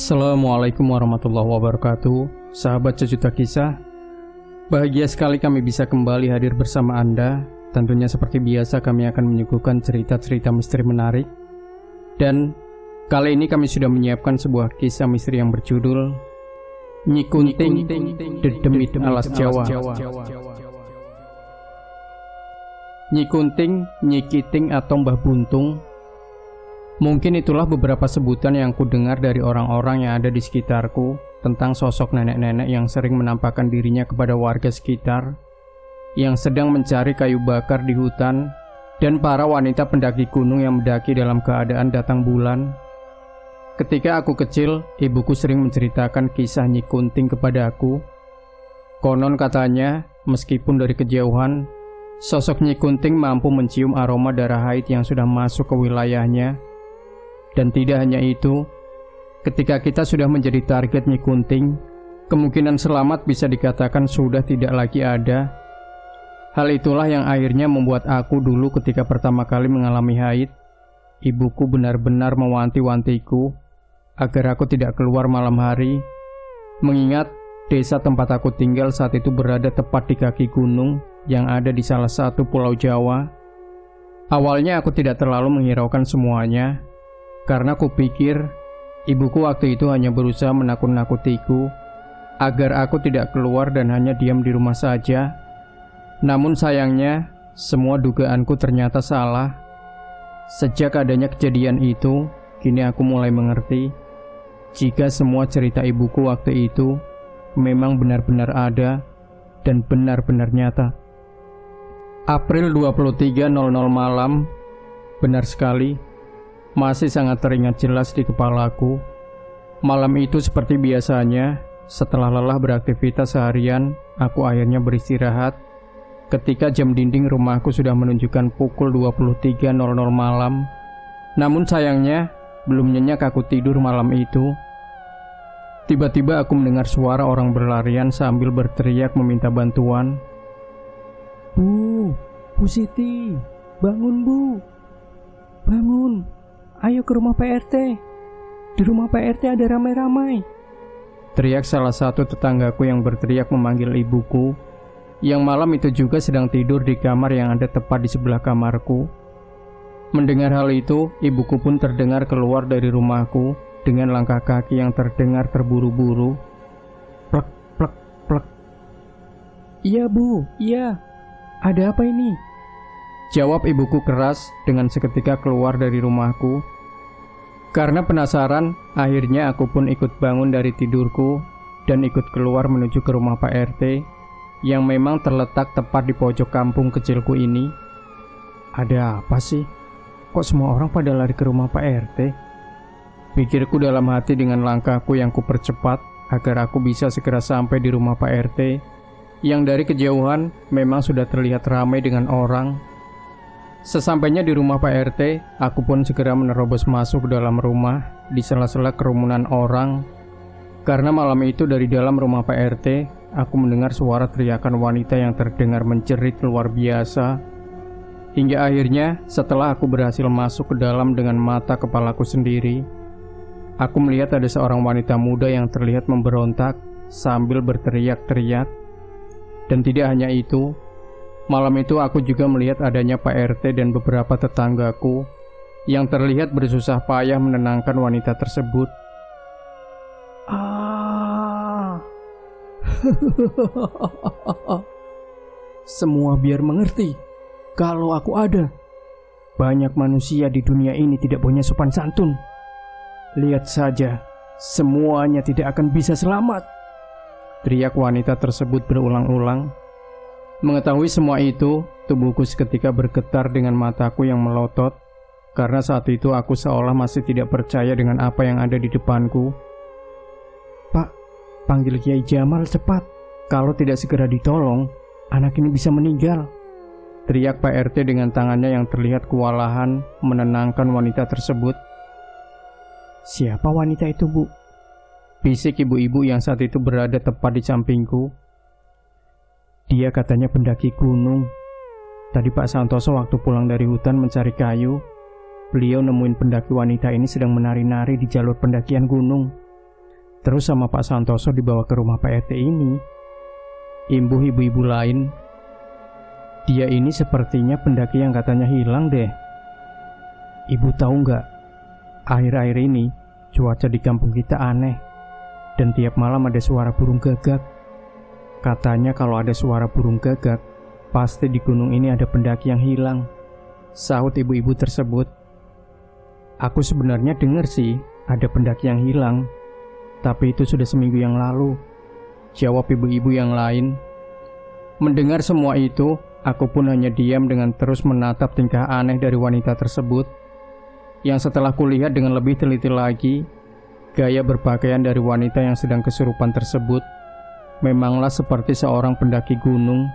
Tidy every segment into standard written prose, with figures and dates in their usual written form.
Assalamualaikum warahmatullahi wabarakatuh. Sahabat Sejuta Kisah, bahagia sekali kami bisa kembali hadir bersama Anda. Tentunya seperti biasa kami akan menyuguhkan cerita-cerita misteri menarik. Dan kali ini kami sudah menyiapkan sebuah kisah misteri yang berjudul Nyi Kunting, Dedemit Alas Jawa. Nyi Kunting, Nyi Kiting atau Mbah Buntung, mungkin itulah beberapa sebutan yang kudengar dari orang-orang yang ada di sekitarku tentang sosok nenek-nenek yang sering menampakkan dirinya kepada warga sekitar yang sedang mencari kayu bakar di hutan, dan para wanita pendaki gunung yang mendaki dalam keadaan datang bulan. Ketika aku kecil, ibuku sering menceritakan kisah Nyi Kunting kepada aku. Konon katanya, meskipun dari kejauhan, sosok Nyi Kunting mampu mencium aroma darah haid yang sudah masuk ke wilayahnya. Dan tidak hanya itu, ketika kita sudah menjadi target Nyi Kunting, kemungkinan selamat bisa dikatakan sudah tidak lagi ada. Hal itulah yang akhirnya membuat aku dulu ketika pertama kali mengalami haid, ibuku benar-benar mewanti-wantiku agar aku tidak keluar malam hari, mengingat desa tempat aku tinggal saat itu berada tepat di kaki gunung yang ada di salah satu pulau Jawa. Awalnya aku tidak terlalu menghiraukan semuanya, karena kupikir ibuku waktu itu hanya berusaha menakut-nakutiku agar aku tidak keluar dan hanya diam di rumah saja. Namun sayangnya, semua dugaanku ternyata salah. Sejak adanya kejadian itu, kini aku mulai mengerti jika semua cerita ibuku waktu itu memang benar-benar ada dan benar-benar nyata. April 23.00 malam, benar sekali, masih sangat teringat jelas di kepalaku. Malam itu seperti biasanya, setelah lelah beraktivitas seharian, aku akhirnya beristirahat. Ketika jam dinding rumahku sudah menunjukkan pukul 23.00 malam. Namun sayangnya, belum nyenyak aku tidur malam itu. Tiba-tiba aku mendengar suara orang berlarian sambil berteriak meminta bantuan. Bu Siti, bangun Bu, bangun. Ayo ke rumah Pak RT. Di rumah Pak RT ada ramai-ramai. Teriak salah satu tetanggaku yang berteriak memanggil ibuku, yang malam itu juga sedang tidur di kamar yang ada tepat di sebelah kamarku. Mendengar hal itu, ibuku pun terdengar keluar dari rumahku dengan langkah kaki yang terdengar terburu-buru. Plek, plek, plek. Iya Bu, iya. Ada apa ini? Jawab ibuku keras dengan seketika keluar dari rumahku. Karena penasaran, akhirnya aku pun ikut bangun dari tidurku dan ikut keluar menuju ke rumah Pak RT yang memang terletak tepat di pojok kampung kecilku ini. Ada apa sih? Kok semua orang pada lari ke rumah Pak RT? Pikirku dalam hati dengan langkahku yang kupercepat agar aku bisa segera sampai di rumah Pak RT yang dari kejauhan memang sudah terlihat ramai dengan orang. Sesampainya di rumah Pak RT, aku pun segera menerobos masuk ke dalam rumah di sela-sela kerumunan orang. Karena malam itu dari dalam rumah Pak RT, aku mendengar suara teriakan wanita yang terdengar menjerit luar biasa. Hingga akhirnya setelah aku berhasil masuk ke dalam dengan mata kepalaku sendiri, aku melihat ada seorang wanita muda yang terlihat memberontak sambil berteriak-teriak. Dan tidak hanya itu, malam itu aku juga melihat adanya Pak RT dan beberapa tetanggaku yang terlihat bersusah payah menenangkan wanita tersebut. Semua biar mengerti kalau aku ada. Banyak manusia di dunia ini tidak punya sopan santun. Lihat saja, semuanya tidak akan bisa selamat. Teriak wanita tersebut berulang-ulang. Mengetahui semua itu, tubuhku seketika bergetar dengan mataku yang melotot, karena saat itu aku seolah masih tidak percaya dengan apa yang ada di depanku. Pak, panggil Kiai Jamal cepat. Kalau tidak segera ditolong, anak ini bisa meninggal. Teriak Pak RT dengan tangannya yang terlihat kewalahan menenangkan wanita tersebut. Siapa wanita itu, Bu? Bisik ibu-ibu yang saat itu berada tepat di sampingku. Dia katanya pendaki gunung. Tadi Pak Santoso waktu pulang dari hutan mencari kayu, beliau nemuin pendaki wanita ini sedang menari-nari di jalur pendakian gunung. Terus sama Pak Santoso dibawa ke rumah Pak RT ini. Imbuh ibu-ibu lain. Dia ini sepertinya pendaki yang katanya hilang deh. Ibu tahu nggak? Akhir-akhir ini cuaca di kampung kita aneh. Dan tiap malam ada suara burung gagak. Katanya kalau ada suara burung gagak, pasti di gunung ini ada pendaki yang hilang, sahut ibu-ibu tersebut. Aku sebenarnya dengar sih ada pendaki yang hilang, tapi itu sudah seminggu yang lalu, jawab ibu-ibu yang lain. Mendengar semua itu, aku pun hanya diam dengan terus menatap tingkah aneh dari wanita tersebut, yang setelah kulihat dengan lebih teliti lagi, gaya berpakaian dari wanita yang sedang kesurupan tersebut memanglah seperti seorang pendaki gunung.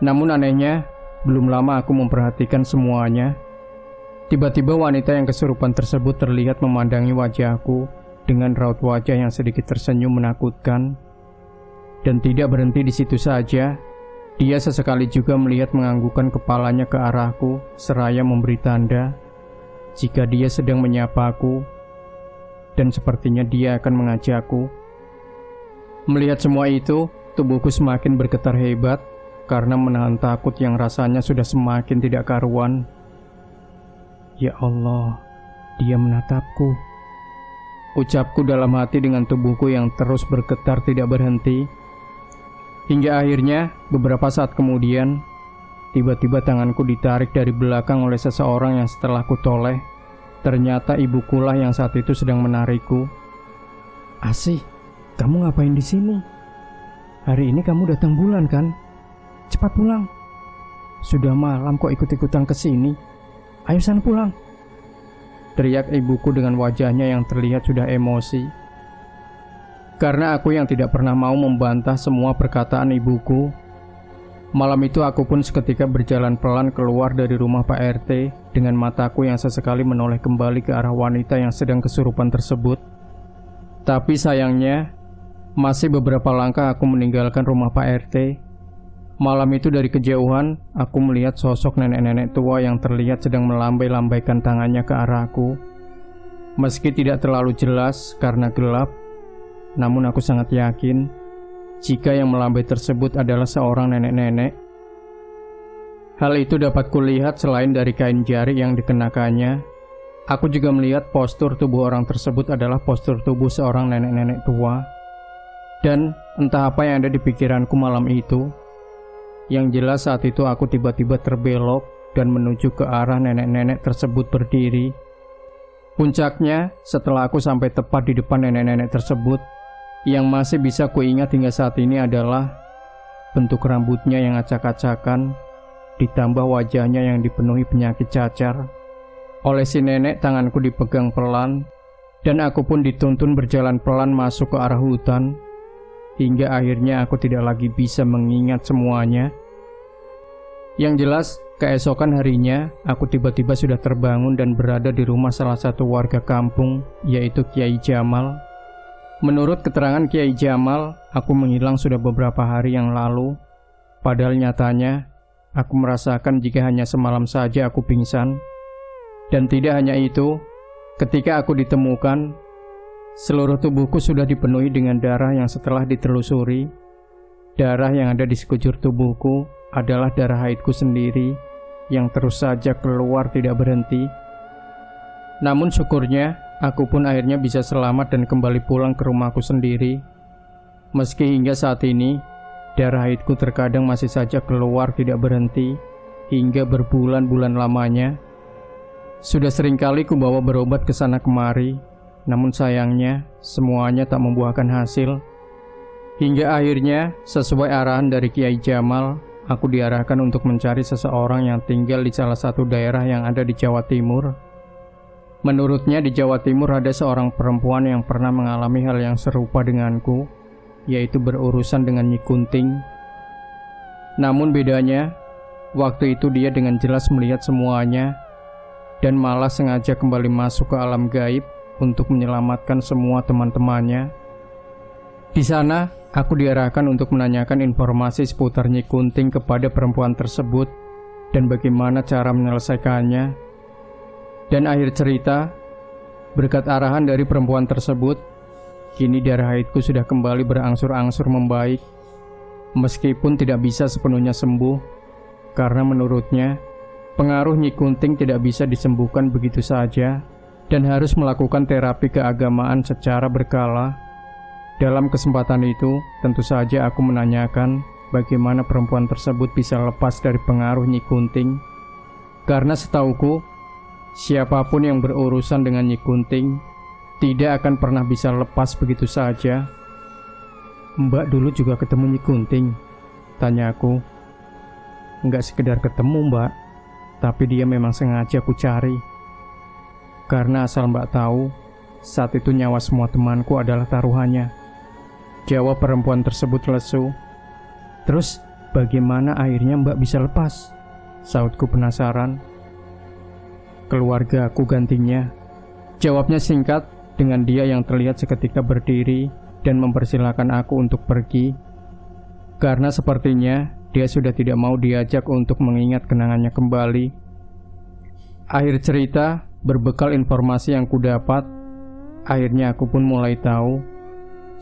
Namun anehnya, belum lama aku memperhatikan semuanya. Tiba-tiba wanita yang kesurupan tersebut terlihat memandangi wajahku dengan raut wajah yang sedikit tersenyum menakutkan. Dan tidak berhenti di situ saja, dia sesekali juga melihat menganggukkan kepalanya ke arahku seraya memberi tanda jika dia sedang menyapaku, dan sepertinya dia akan mengajakku. Melihat semua itu, tubuhku semakin bergetar hebat karena menahan takut yang rasanya sudah semakin tidak karuan. Ya Allah, dia menatapku, ucapku dalam hati dengan tubuhku yang terus bergetar tidak berhenti. Hingga akhirnya, beberapa saat kemudian, tiba-tiba tanganku ditarik dari belakang oleh seseorang yang setelah kutoleh, ternyata ibukulah yang saat itu sedang menarikku. Asih, kamu ngapain di sini? Hari ini kamu datang bulan kan? Cepat pulang. Sudah malam kok ikut-ikutan ke sini. Ayo sana pulang. Teriak ibuku dengan wajahnya yang terlihat sudah emosi. Karena aku yang tidak pernah mau membantah semua perkataan ibuku, malam itu aku pun seketika berjalan pelan keluar dari rumah Pak RT dengan mataku yang sesekali menoleh kembali ke arah wanita yang sedang kesurupan tersebut. Tapi sayangnya, masih beberapa langkah aku meninggalkan rumah Pak RT. Malam itu dari kejauhan, aku melihat sosok nenek-nenek tua yang terlihat sedang melambai-lambaikan tangannya ke arahku. Meski tidak terlalu jelas karena gelap, namun aku sangat yakin jika yang melambai tersebut adalah seorang nenek-nenek. Hal itu dapat kulihat selain dari kain jari yang dikenakannya. Aku juga melihat postur tubuh orang tersebut adalah postur tubuh seorang nenek-nenek tua. Dan entah apa yang ada di pikiranku malam itu, yang jelas saat itu aku tiba-tiba terbelok dan menuju ke arah nenek-nenek tersebut berdiri. Puncaknya, setelah aku sampai tepat di depan nenek-nenek tersebut, yang masih bisa kuingat hingga saat ini adalah bentuk rambutnya yang acak-acakan, ditambah wajahnya yang dipenuhi penyakit cacar. Oleh si nenek, tanganku dipegang pelan, dan aku pun dituntun berjalan pelan masuk ke arah hutan, hingga akhirnya aku tidak lagi bisa mengingat semuanya. Yang jelas, keesokan harinya, aku tiba-tiba sudah terbangun dan berada di rumah salah satu warga kampung, yaitu Kiai Jamal. Menurut keterangan Kiai Jamal, aku menghilang sudah beberapa hari yang lalu. Padahal nyatanya, aku merasakan jika hanya semalam saja aku pingsan. Dan tidak hanya itu, ketika aku ditemukan, seluruh tubuhku sudah dipenuhi dengan darah yang setelah ditelusuri. Darah yang ada di sekujur tubuhku adalah darah haidku sendiri yang terus saja keluar tidak berhenti. Namun syukurnya, aku pun akhirnya bisa selamat dan kembali pulang ke rumahku sendiri. Meski hingga saat ini, darah haidku terkadang masih saja keluar tidak berhenti hingga berbulan-bulan lamanya. Sudah seringkali ku bawa berobat ke sana kemari, namun sayangnya semuanya tak membuahkan hasil. Hingga akhirnya, sesuai arahan dari Kiai Jamal, aku diarahkan untuk mencari seseorang yang tinggal di salah satu daerah yang ada di Jawa Timur. Menurutnya di Jawa Timur ada seorang perempuan yang pernah mengalami hal yang serupa denganku, yaitu berurusan dengan Nyi Kunting. Namun bedanya, waktu itu dia dengan jelas melihat semuanya, dan malah sengaja kembali masuk ke alam gaib untuk menyelamatkan semua teman-temannya. Di sana, aku diarahkan untuk menanyakan informasi seputar Nyi Kunting kepada perempuan tersebut dan bagaimana cara menyelesaikannya. Dan akhir cerita, berkat arahan dari perempuan tersebut, kini darah haidku sudah kembali berangsur-angsur membaik, meskipun tidak bisa sepenuhnya sembuh, karena menurutnya, pengaruh Nyi Kunting tidak bisa disembuhkan begitu saja, dan harus melakukan terapi keagamaan secara berkala. Dalam kesempatan itu, tentu saja aku menanyakan bagaimana perempuan tersebut bisa lepas dari pengaruh Nyi Kunting. Karena setauku, siapapun yang berurusan dengan Nyi Kunting tidak akan pernah bisa lepas begitu saja. "Mbak dulu juga ketemu Nyi Kunting?" tanya aku. "Enggak sekedar ketemu, Mbak, tapi dia memang sengaja aku cari. Karena asal Mbak tahu, saat itu nyawa semua temanku adalah taruhannya," jawab perempuan tersebut lesu. "Terus bagaimana akhirnya Mbak bisa lepas?" sautku penasaran. "Keluarga aku gantinya," jawabnya singkat dengan dia yang terlihat seketika berdiri dan mempersilahkan aku untuk pergi. Karena sepertinya dia sudah tidak mau diajak untuk mengingat kenangannya kembali. Akhir cerita, berbekal informasi yang kudapat, akhirnya aku pun mulai tahu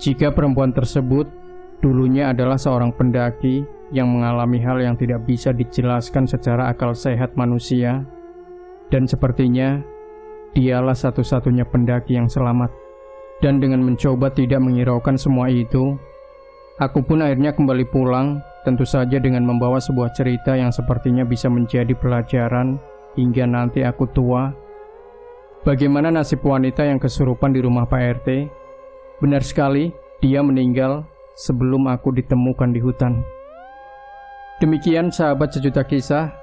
jika perempuan tersebut dulunya adalah seorang pendaki yang mengalami hal yang tidak bisa dijelaskan secara akal sehat manusia, dan sepertinya dialah satu-satunya pendaki yang selamat. Dan dengan mencoba tidak menghiraukan semua itu, aku pun akhirnya kembali pulang, tentu saja dengan membawa sebuah cerita yang sepertinya bisa menjadi pelajaran hingga nanti aku tua. Bagaimana nasib wanita yang kesurupan di rumah Pak RT? Benar sekali, dia meninggal sebelum aku ditemukan di hutan. Demikian sahabat Sejuta Kisah.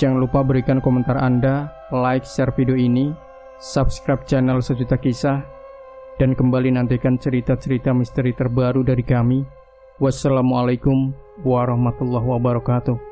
Jangan lupa berikan komentar Anda, like, share video ini, subscribe channel Sejuta Kisah, dan kembali nantikan cerita-cerita misteri terbaru dari kami. Wassalamualaikum warahmatullahi wabarakatuh.